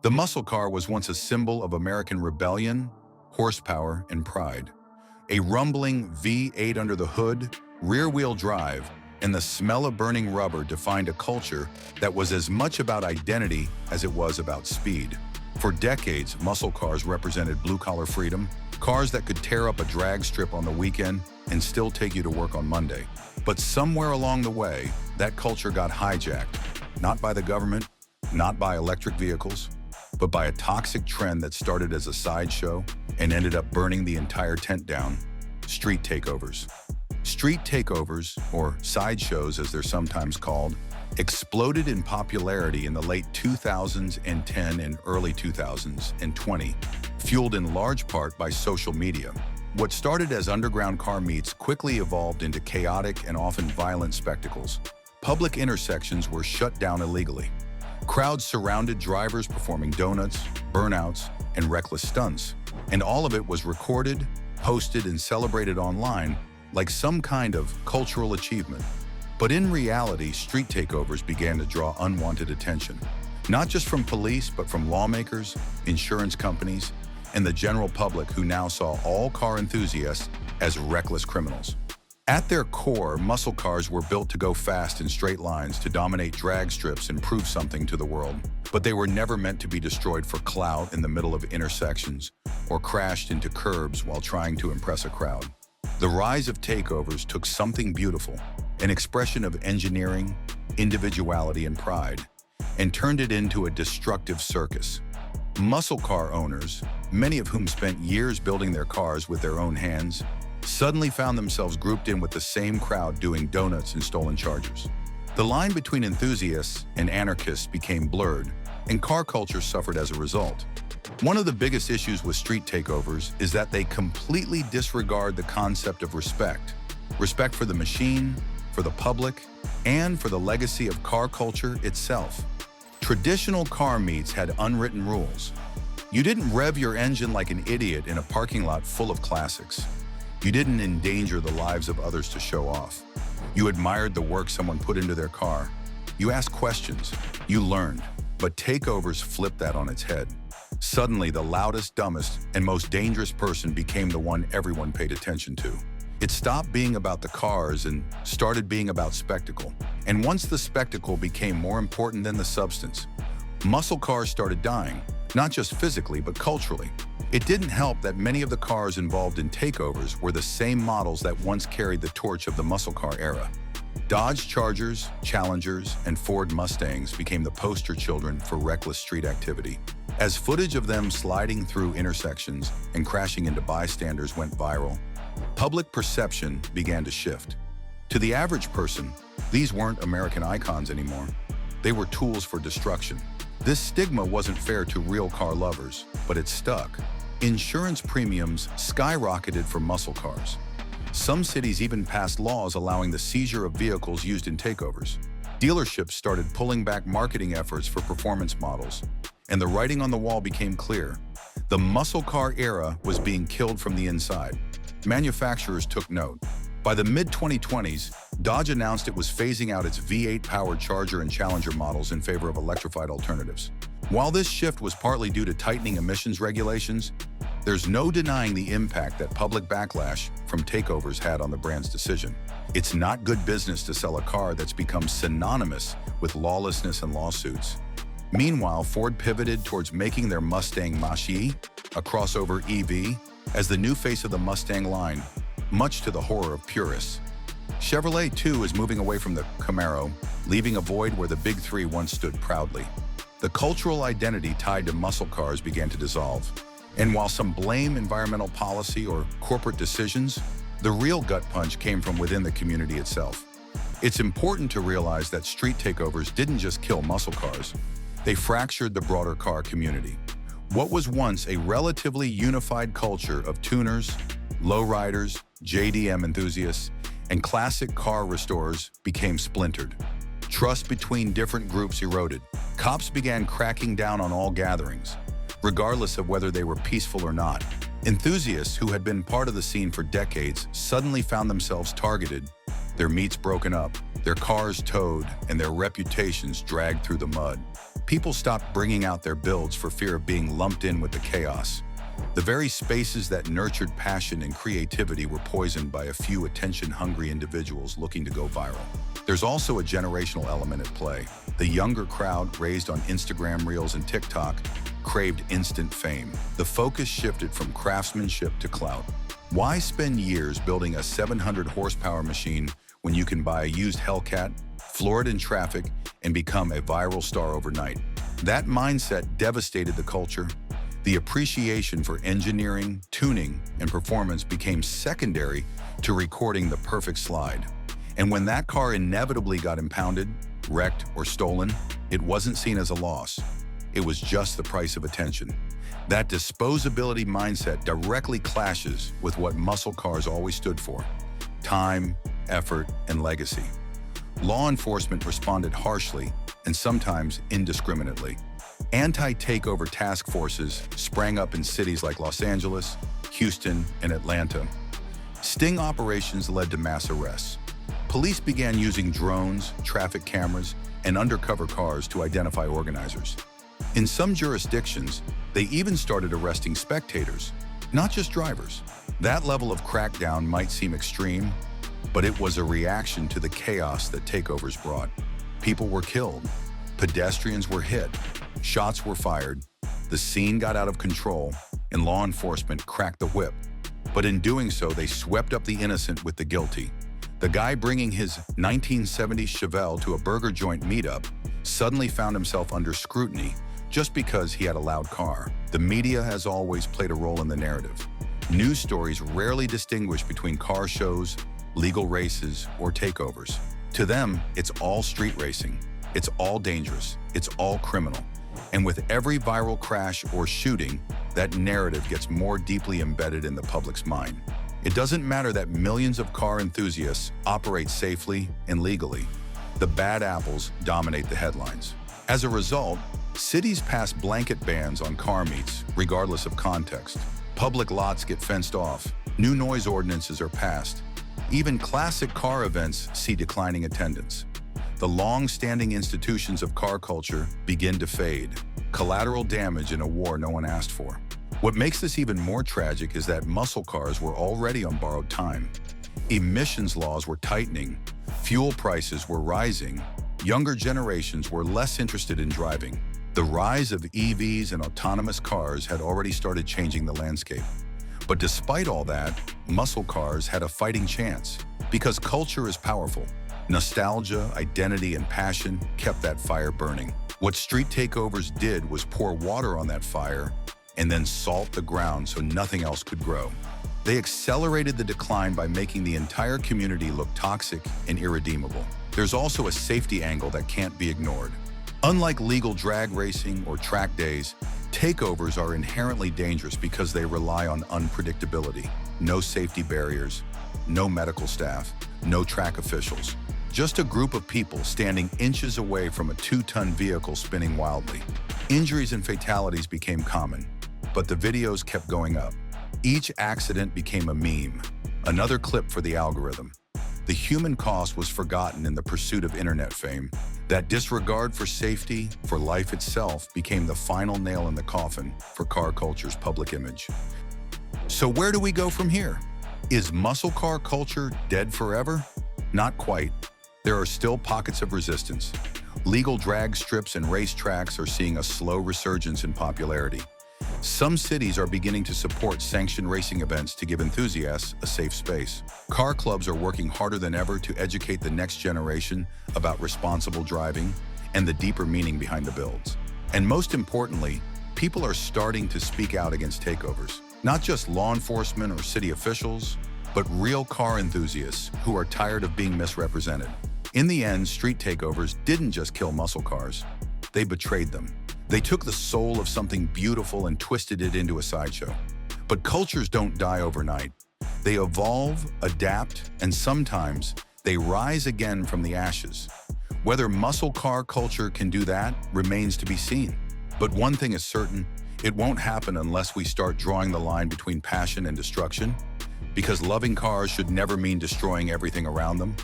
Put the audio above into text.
The muscle car was once a symbol of American rebellion, horsepower, and pride. A rumbling V8 under the hood, rear-wheel drive, and the smell of burning rubber defined a culture that was as much about identity as it was about speed. For decades, muscle cars represented blue-collar freedom, cars that could tear up a drag strip on the weekend and still take you to work on Monday. But somewhere along the way, that culture got hijacked, not by the government, not by electric vehicles, but by a toxic trend that started as a sideshow and ended up burning the entire tent down: street takeovers. Street takeovers, or sideshows as they're sometimes called, exploded in popularity in the late 2010 and early 2020, fueled in large part by social media. What started as underground car meets quickly evolved into chaotic and often violent spectacles. Public intersections were shut down illegally. Crowds surrounded drivers performing donuts, burnouts, and reckless stunts. And all of it was recorded, posted, and celebrated online like some kind of cultural achievement. But in reality, street takeovers began to draw unwanted attention, not just from police, but from lawmakers, insurance companies, and the general public, who now saw all car enthusiasts as reckless criminals. At their core, muscle cars were built to go fast in straight lines, to dominate drag strips and prove something to the world. But they were never meant to be destroyed for clout in the middle of intersections or crashed into curbs while trying to impress a crowd. The rise of takeovers took something beautiful, an expression of engineering, individuality, and pride, and turned it into a destructive circus. Muscle car owners, many of whom spent years building their cars with their own hands, suddenly found themselves grouped in with the same crowd doing donuts and stolen chargers. The line between enthusiasts and anarchists became blurred, and car culture suffered as a result. One of the biggest issues with street takeovers is that they completely disregard the concept of respect. Respect for the machine, for the public, and for the legacy of car culture itself. Traditional car meets had unwritten rules. You didn't rev your engine like an idiot in a parking lot full of classics. You didn't endanger the lives of others to show off. You admired the work someone put into their car. You asked questions. You learned. But takeovers flipped that on its head. Suddenly, the loudest, dumbest, and most dangerous person became the one everyone paid attention to. It stopped being about the cars and started being about spectacle. And once the spectacle became more important than the substance, muscle cars started dying, not just physically, but culturally. It didn't help that many of the cars involved in takeovers were the same models that once carried the torch of the muscle car era. Dodge Chargers, Challengers, and Ford Mustangs became the poster children for reckless street activity. As footage of them sliding through intersections and crashing into bystanders went viral, public perception began to shift. To the average person, these weren't American icons anymore. They were tools for destruction. This stigma wasn't fair to real car lovers, but it stuck. Insurance premiums skyrocketed for muscle cars. Some cities even passed laws allowing the seizure of vehicles used in takeovers. Dealerships started pulling back marketing efforts for performance models, and the writing on the wall became clear. The muscle car era was being killed from the inside. Manufacturers took note. By the mid-2020s, Dodge announced it was phasing out its V8-powered Charger and Challenger models in favor of electrified alternatives. While this shift was partly due to tightening emissions regulations, there's no denying the impact that public backlash from takeovers had on the brand's decision. It's not good business to sell a car that's become synonymous with lawlessness and lawsuits. Meanwhile, Ford pivoted towards making their Mustang Mach-E, a crossover EV, as the new face of the Mustang line, much to the horror of purists. Chevrolet, too, is moving away from the Camaro, leaving a void where the Big Three once stood proudly. The cultural identity tied to muscle cars began to dissolve. And while some blame environmental policy or corporate decisions, the real gut punch came from within the community itself. It's important to realize that street takeovers didn't just kill muscle cars. They fractured the broader car community. What was once a relatively unified culture of tuners, lowriders, JDM enthusiasts, and classic car restorers became splintered. Trust between different groups eroded. Cops began cracking down on all gatherings, regardless of whether they were peaceful or not. Enthusiasts who had been part of the scene for decades suddenly found themselves targeted, their meets broken up, their cars towed, and their reputations dragged through the mud. People stopped bringing out their builds for fear of being lumped in with the chaos. The very spaces that nurtured passion and creativity were poisoned by a few attention-hungry individuals looking to go viral. There's also a generational element at play. The younger crowd, raised on Instagram Reels and TikTok, craved instant fame. The focus shifted from craftsmanship to clout. Why spend years building a 700 horsepower machine when you can buy a used Hellcat, floor it in traffic, and become a viral star overnight? That mindset devastated the culture. The appreciation for engineering, tuning, and performance became secondary to recording the perfect slide. And when that car inevitably got impounded, wrecked, or stolen, it wasn't seen as a loss. It was just the price of attention. That disposability mindset directly clashes with what muscle cars always stood for: time, effort, and legacy. Law enforcement responded harshly and sometimes indiscriminately. Anti-takeover task forces sprang up in cities like Los Angeles, Houston, and Atlanta. Sting operations led to mass arrests. Police began using drones, traffic cameras, and undercover cars to identify organizers. In some jurisdictions, they even started arresting spectators, not just drivers. That level of crackdown might seem extreme, but it was a reaction to the chaos that takeovers brought. People were killed, pedestrians were hit, shots were fired, the scene got out of control, and law enforcement cracked the whip. But in doing so, they swept up the innocent with the guilty. The guy bringing his 1970s Chevelle to a burger joint meetup suddenly found himself under scrutiny just because he had a loud car. The media has always played a role in the narrative. News stories rarely distinguish between car shows, legal races, or takeovers. To them, it's all street racing. It's all dangerous. It's all criminal. And with every viral crash or shooting, that narrative gets more deeply embedded in the public's mind. It doesn't matter that millions of car enthusiasts operate safely and legally. The bad apples dominate the headlines. As a result, cities pass blanket bans on car meets, regardless of context. Public lots get fenced off. New noise ordinances are passed. Even classic car events see declining attendance. The long-standing institutions of car culture begin to fade. Collateral damage in a war no one asked for. What makes this even more tragic is that muscle cars were already on borrowed time. Emissions laws were tightening, fuel prices were rising, younger generations were less interested in driving. The rise of EVs and autonomous cars had already started changing the landscape. But despite all that, muscle cars had a fighting chance, because culture is powerful. Nostalgia, identity, and passion kept that fire burning. What street takeovers did was pour water on that fire and then salt the ground so nothing else could grow. They accelerated the decline by making the entire community look toxic and irredeemable. There's also a safety angle that can't be ignored. Unlike legal drag racing or track days, takeovers are inherently dangerous because they rely on unpredictability. No safety barriers, no medical staff, no track officials. Just a group of people standing inches away from a 2-ton vehicle spinning wildly. Injuries and fatalities became common, but the videos kept going up. Each accident became a meme, another clip for the algorithm. The human cost was forgotten in the pursuit of internet fame. That disregard for safety, for life itself, became the final nail in the coffin for car culture's public image. So where do we go from here? Is muscle car culture dead forever? Not quite. There are still pockets of resistance. Legal drag strips and racetracks are seeing a slow resurgence in popularity. Some cities are beginning to support sanctioned racing events to give enthusiasts a safe space. Car clubs are working harder than ever to educate the next generation about responsible driving and the deeper meaning behind the builds. And most importantly, people are starting to speak out against takeovers. Not just law enforcement or city officials, but real car enthusiasts who are tired of being misrepresented. In the end, street takeovers didn't just kill muscle cars, they betrayed them. They took the soul of something beautiful and twisted it into a sideshow. But cultures don't die overnight. They evolve, adapt, and sometimes they rise again from the ashes. Whether muscle car culture can do that remains to be seen. But one thing is certain, it won't happen unless we start drawing the line between passion and destruction, because loving cars should never mean destroying everything around them.